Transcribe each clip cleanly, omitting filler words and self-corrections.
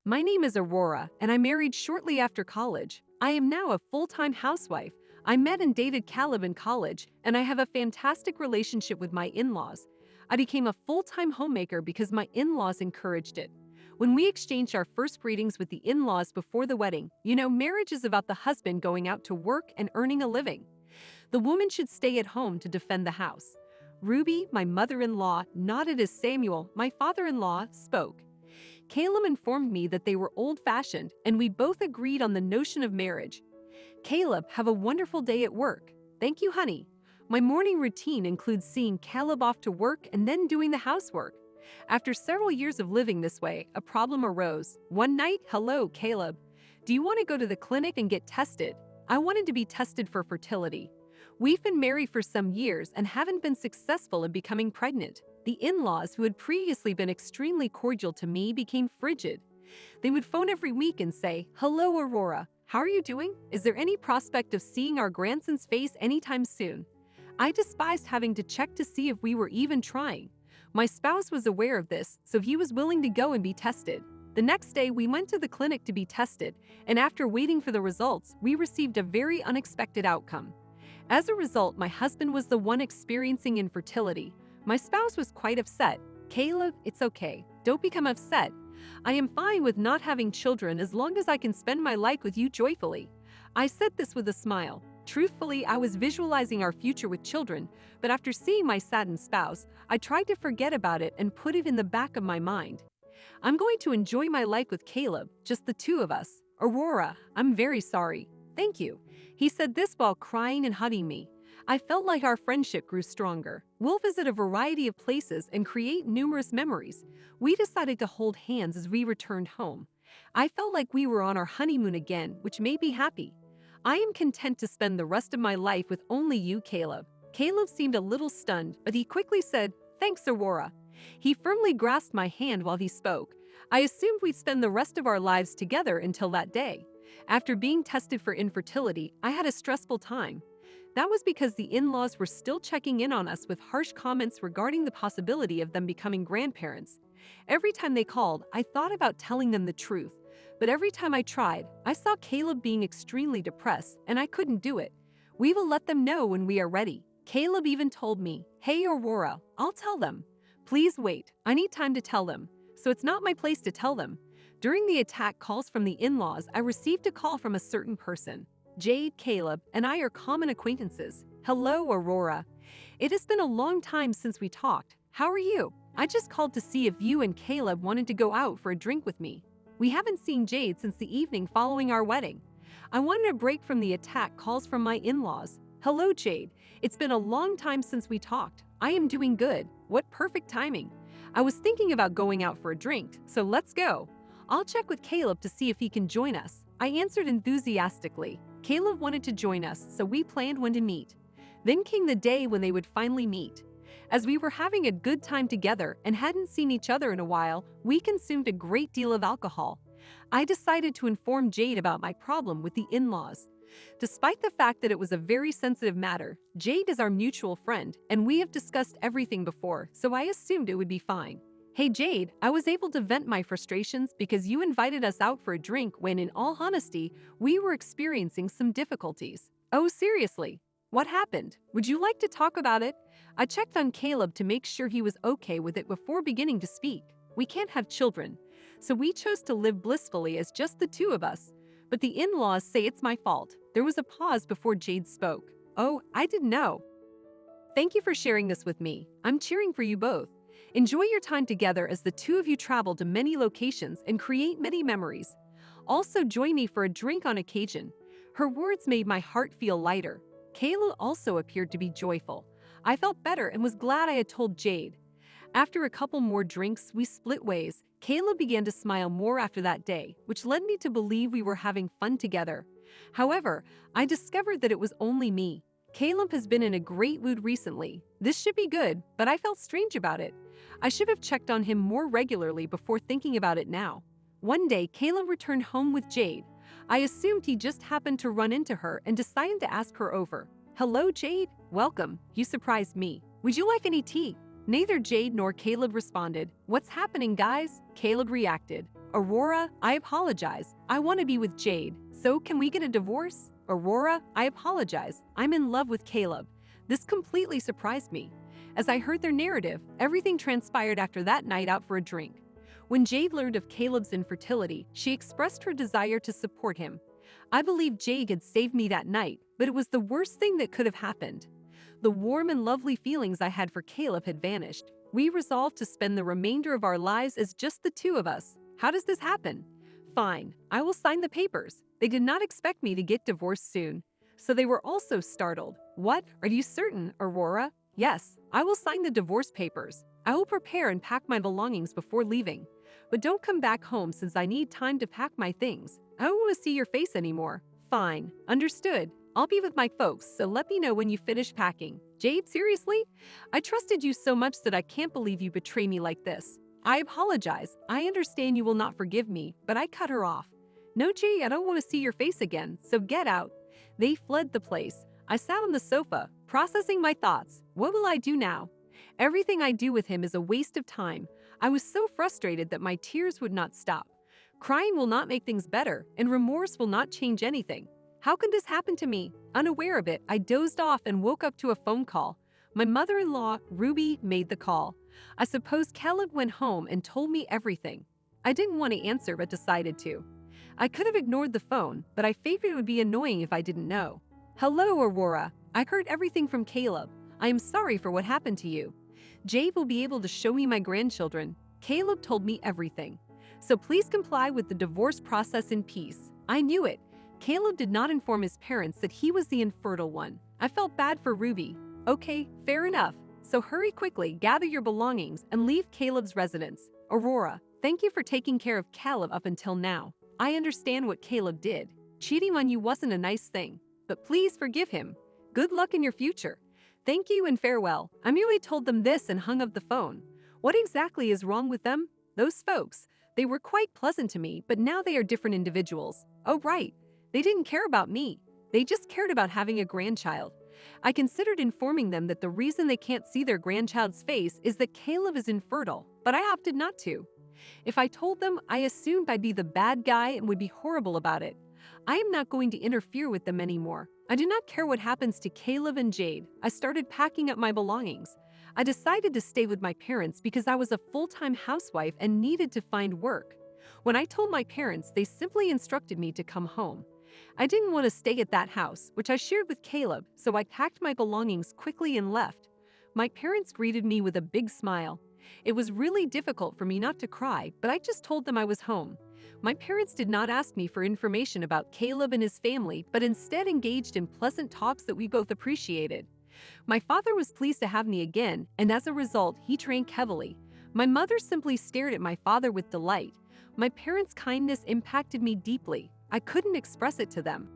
My name is Aurora, and I married shortly after college. I am now a full-time housewife. I met and dated Caleb in college, and I have a fantastic relationship with my in-laws. I became a full-time homemaker because my in-laws encouraged it. When we exchanged our first greetings with the in-laws before the wedding, marriage is about the husband going out to work and earning a living. The woman should stay at home to defend the house. Ruby, my mother-in-law, nodded as Samuel, my father-in-law, spoke. Caleb informed me that they were old-fashioned, and we both agreed on the notion of marriage. Caleb, have a wonderful day at work. Thank you, honey. My morning routine includes seeing Caleb off to work and then doing the housework. After several years of living this way, a problem arose. One night, hello, Caleb. Do you want to go to the clinic and get tested? I wanted to be tested for fertility. We've been married for some years and haven't been successful in becoming pregnant. The in-laws, who had previously been extremely cordial to me, became frigid. They would phone every week and say, "Hello, Aurora. How are you doing? Is there any prospect of seeing our grandson's face anytime soon?" I despised having to check to see if we were even trying. My spouse was aware of this, so he was willing to go and be tested. The next day, we went to the clinic to be tested, and after waiting for the results, we received a very unexpected outcome. As a result, my husband was the one experiencing infertility. My spouse was quite upset. "Caleb, it's okay. Don't become upset. I am fine with not having children as long as I can spend my life with you joyfully." I said this with a smile. Truthfully, I was visualizing our future with children, but after seeing my saddened spouse, I tried to forget about it and put it in the back of my mind. I'm going to enjoy my life with Caleb, just the two of us. Aurora, I'm very sorry. Thank you. He said this while crying and hugging me. I felt like our friendship grew stronger. We'll visit a variety of places and create numerous memories. We decided to hold hands as we returned home. I felt like we were on our honeymoon again, which made me happy. I am content to spend the rest of my life with only you, Caleb. Caleb seemed a little stunned, but he quickly said, "Thanks, Aurora." He firmly grasped my hand while he spoke. I assumed we'd spend the rest of our lives together until that day. After being tested for infertility, I had a stressful time. That was because the in-laws were still checking in on us with harsh comments regarding the possibility of them becoming grandparents. Every time they called, I thought about telling them the truth. But every time I tried, I saw Caleb being extremely depressed, and I couldn't do it. "We will let them know when we are ready." Caleb even told me, "Hey, Aurora, I'll tell them." "Please wait, I need time to tell them." So it's not my place to tell them. During the attack calls from the in-laws, I received a call from a certain person. "Jade, Caleb, and I are common acquaintances. Hello, Aurora. It has been a long time since we talked. How are you? I just called to see if you and Caleb wanted to go out for a drink with me. We haven't seen Jade since the evening following our wedding. I wanted a break from the attack calls from my in-laws. Hello, Jade. It's been a long time since we talked. I am doing good. What perfect timing. I was thinking about going out for a drink, so let's go. I'll check with Caleb to see if he can join us." I answered enthusiastically. Caleb wanted to join us, so we planned when to meet. Then came the day when they would finally meet. As we were having a good time together and hadn't seen each other in a while, we consumed a great deal of alcohol. I decided to inform Jade about my problem with the in-laws. Despite the fact that it was a very sensitive matter, Jade is our mutual friend, and we have discussed everything before, so I assumed it would be fine. "Hey Jade, I was able to vent my frustrations because you invited us out for a drink when, in all honesty, we were experiencing some difficulties." "Oh, seriously? What happened? Would you like to talk about it?" I checked on Caleb to make sure he was okay with it before beginning to speak. We can't have children, so we chose to live blissfully as just the two of us. But the in-laws say it's my fault. There was a pause before Jade spoke. "Oh, I didn't know. Thank you for sharing this with me. I'm cheering for you both. Enjoy your time together as the two of you travel to many locations and create many memories. Also join me for a drink on occasion." Her words made my heart feel lighter. Kayla also appeared to be joyful. I felt better and was glad I had told Jade. After a couple more drinks, we split ways. Kayla began to smile more after that day, which led me to believe we were having fun together. However, I discovered that it was only me. Caleb has been in a great mood recently. This should be good, but I felt strange about it. I should have checked on him more regularly before thinking about it now. One day, Caleb returned home with Jade. I assumed he just happened to run into her and decided to ask her over. "Hello, Jade. Welcome. You surprised me. Would you like any tea?" Neither Jade nor Caleb responded. What's happening, guys? Caleb reacted. Aurora, I apologize. I want to be with Jade. So can we get a divorce? Aurora, I apologize. I'm in love with Caleb. This completely surprised me. As I heard their narrative, everything transpired after that night out for a drink. When Jade learned of Caleb's infertility, she expressed her desire to support him. I believe Jade had saved me that night, but it was the worst thing that could have happened. The warm and lovely feelings I had for Caleb had vanished. We resolved to spend the remainder of our lives as just the two of us. How does this happen? Fine, I will sign the papers. They did not expect me to get divorced soon, so they were also startled. What? Are you certain, Aurora? Yes, I will sign the divorce papers. I will prepare and pack my belongings before leaving. But don't come back home since I need time to pack my things. I don't want to see your face anymore. Fine, understood. I'll be with my folks, so let me know when you finish packing. Jade, seriously? I trusted you so much that I can't believe you betray me like this. I apologize. I understand you will not forgive me, but I cut her off. No, Jade, I don't want to see your face again, so get out. They fled the place. I sat on the sofa, processing my thoughts. What will I do now? Everything I do with him is a waste of time. I was so frustrated that my tears would not stop. Crying will not make things better, and remorse will not change anything. How could this happen to me? Unaware of it, I dozed off and woke up to a phone call. My mother-in-law, Ruby, made the call. I suppose Caleb went home and told me everything. I didn't want to answer but decided to. I could have ignored the phone, but I figured it would be annoying if I didn't know. Hello, Aurora. I heard everything from Caleb. I am sorry for what happened to you. Jade will be able to show me my grandchildren. Caleb told me everything. So please comply with the divorce process in peace. I knew it. Caleb did not inform his parents that he was the infertile one. I felt bad for Ruby. Okay, fair enough. So hurry quickly, gather your belongings, and leave Caleb's residence. Aurora, thank you for taking care of Caleb up until now. I understand what Caleb did. Cheating on you wasn't a nice thing, but please forgive him. Good luck in your future. Thank you and farewell. I merely told them this and hung up the phone. What exactly is wrong with them? Those folks. They were quite pleasant to me, but now they are different individuals. Oh, right. They didn't care about me. They just cared about having a grandchild. I considered informing them that the reason they can't see their grandchild's face is that Caleb is infertile, but I opted not to. If I told them, I assumed I'd be the bad guy and would be horrible about it. I am not going to interfere with them anymore. I do not care what happens to Caleb and Jade. I started packing up my belongings. I decided to stay with my parents because I was a full-time housewife and needed to find work. When I told my parents, they simply instructed me to come home. I didn't want to stay at that house, which I shared with Caleb, so I packed my belongings quickly and left. My parents greeted me with a big smile. It was really difficult for me not to cry, but I just told them I was home. My parents did not ask me for information about Caleb and his family, but instead engaged in pleasant talks that we both appreciated. My father was pleased to have me again, and as a result, he drank heavily. My mother simply stared at my father with delight. My parents' kindness impacted me deeply. I couldn't express it to them.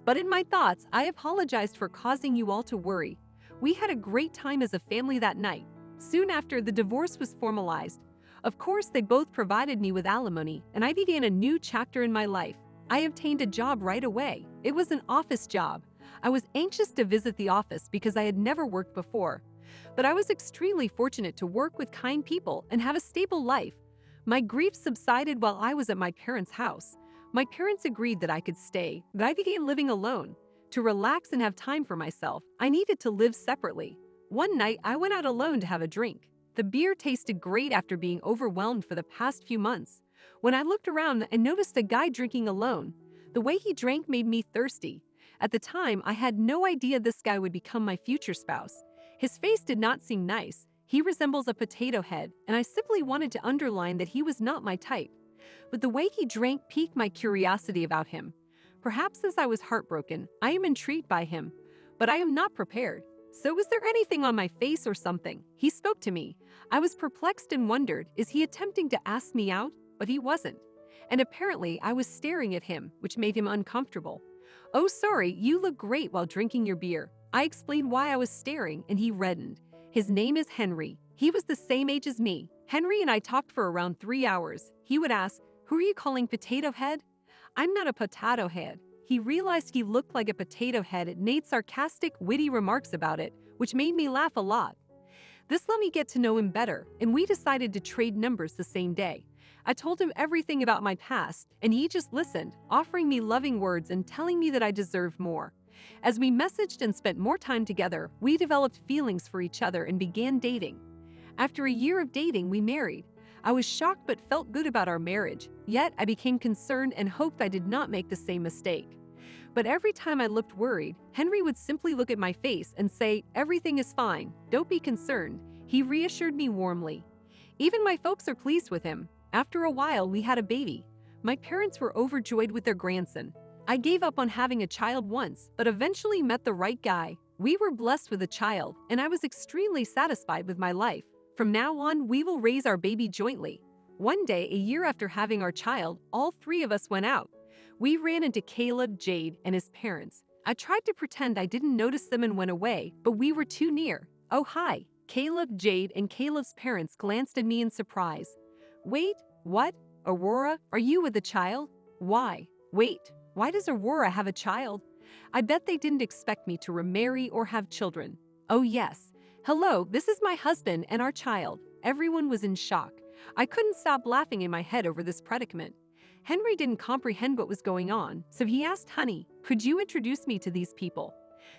But in my thoughts, I apologized for causing you all to worry. We had a great time as a family that night. Soon after, the divorce was formalized. Of course, they both provided me with alimony, and I began a new chapter in my life. I obtained a job right away. It was an office job. I was anxious to visit the office because I had never worked before. But I was extremely fortunate to work with kind people and have a stable life. My grief subsided while I was at my parents' house. My parents agreed that I could stay, but I began living alone. To relax and have time for myself, I needed to live separately. One night, I went out alone to have a drink. The beer tasted great after being overwhelmed for the past few months. When I looked around, I noticed a guy drinking alone. The way he drank made me thirsty. At the time, I had no idea this guy would become my future spouse. His face did not seem nice. He resembles a potato head, and I simply wanted to underline that he was not my type. But the way he drank piqued my curiosity about him. Perhaps as I was heartbroken, I am intrigued by him, but I am not prepared. So was there anything on my face or something? He spoke to me. I was perplexed and wondered, is he attempting to ask me out? But he wasn't. And apparently I was staring at him, which made him uncomfortable. Oh, sorry, you look great while drinking your beer. I explained why I was staring, and he reddened. His name is Henry. He was the same age as me. Henry and I talked for around 3 hours. He would ask, "Who are you calling potato head?" "I'm not a potato head." He realized he looked like a potato head and made sarcastic, witty remarks about it, which made me laugh a lot. This let me get to know him better, and we decided to trade numbers the same day. I told him everything about my past, and he just listened, offering me loving words and telling me that I deserved more. As we messaged and spent more time together, we developed feelings for each other and began dating. After a year of dating, we married. I was shocked but felt good about our marriage, yet I became concerned and hoped I did not make the same mistake. But every time I looked worried, Henry would simply look at my face and say, "Everything is fine, don't be concerned." He reassured me warmly. Even my folks are pleased with him. After a while, we had a baby. My parents were overjoyed with their grandson. I gave up on having a child once, but eventually met the right guy. We were blessed with a child, and I was extremely satisfied with my life. From now on, we will raise our baby jointly. One day, a year after having our child, all three of us went out. We ran into Caleb, Jade, and his parents. I tried to pretend I didn't notice them and went away, but we were too near. "Oh, hi." Caleb, Jade, and Caleb's parents glanced at me in surprise. "Wait, what? Aurora, are you with a child? Why? Wait, why does Aurora have a child?" I bet they didn't expect me to remarry or have children. "Oh yes. Hello, this is my husband and our child." Everyone was in shock. I couldn't stop laughing in my head over this predicament. Henry didn't comprehend what was going on, so he asked, "Honey, could you introduce me to these people?"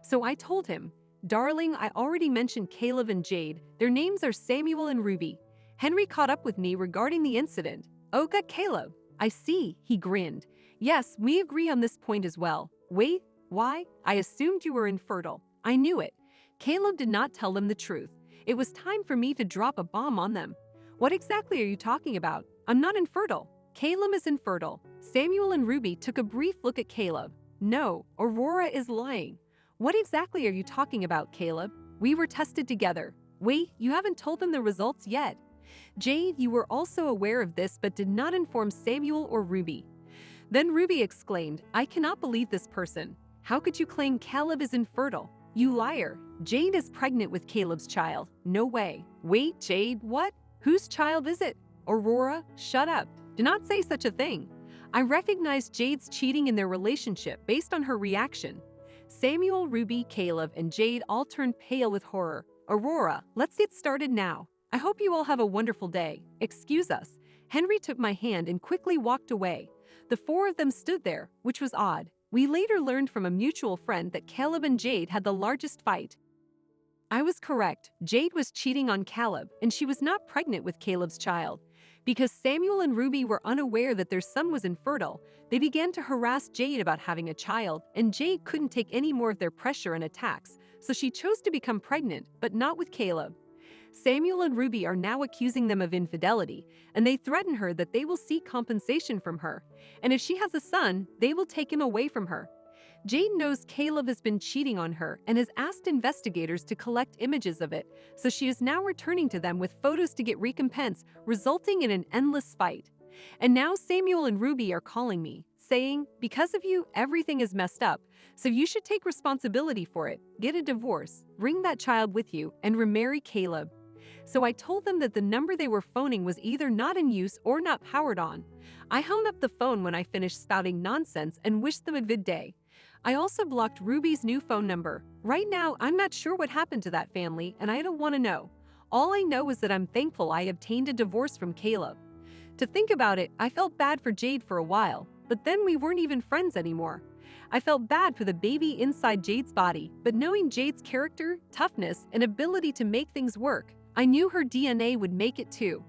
So I told him, "Darling, I already mentioned Caleb and Jade. Their names are Samuel and Ruby." Henry caught up with me regarding the incident. "Oh, got Caleb. I see," he grinned. "Yes, we agree on this point as well." "Wait, why? I assumed you were infertile." I knew it. Caleb did not tell them the truth. It was time for me to drop a bomb on them. "What exactly are you talking about? I'm not infertile." "Caleb is infertile." Samuel and Ruby took a brief look at Caleb. "No, Aurora is lying." "What exactly are you talking about, Caleb?" "We were tested together." "Wait, you haven't told them the results yet." "Jade, you were also aware of this but did not inform Samuel or Ruby." Then Ruby exclaimed, "I cannot believe this person. How could you claim Caleb is infertile? You liar. Jade is pregnant with Caleb's child." "No way." "Wait, Jade, what? Whose child is it?" "Aurora, shut up. Do not say such a thing." I recognized Jade's cheating in their relationship based on her reaction. Samuel, Ruby, Caleb, and Jade all turned pale with horror. "Aurora, let's get started now. I hope you all have a wonderful day. Excuse us." Henry took my hand and quickly walked away. The four of them stood there, which was odd. We later learned from a mutual friend that Caleb and Jade had the largest fight. I was correct. Jade was cheating on Caleb, and she was not pregnant with Caleb's child. Because Samuel and Ruby were unaware that their son was infertile, they began to harass Jade about having a child, and Jade couldn't take any more of their pressure and attacks, so she chose to become pregnant, but not with Caleb. Samuel and Ruby are now accusing them of infidelity, and they threaten her that they will seek compensation from her, and if she has a son, they will take him away from her. Jade knows Caleb has been cheating on her and has asked investigators to collect images of it, so she is now returning to them with photos to get recompense, resulting in an endless fight. And now Samuel and Ruby are calling me, saying, "Because of you, everything is messed up, so you should take responsibility for it, get a divorce, bring that child with you, and remarry Caleb." So I told them that the number they were phoning was either not in use or not powered on. I hung up the phone when I finished spouting nonsense and wished them a good day. I also blocked Ruby's new phone number. Right now, I'm not sure what happened to that family, and I don't want to know. All I know is that I'm thankful I obtained a divorce from Caleb. To think about it, I felt bad for Jade for a while, but then we weren't even friends anymore. I felt bad for the baby inside Jade's body, but knowing Jade's character, toughness, and ability to make things work, I knew her DNA would make it too.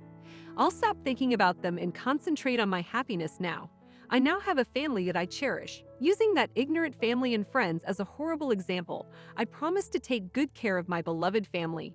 I'll stop thinking about them and concentrate on my happiness now. I now have a family that I cherish. Using that ignorant family and friends as a horrible example, I promise to take good care of my beloved family.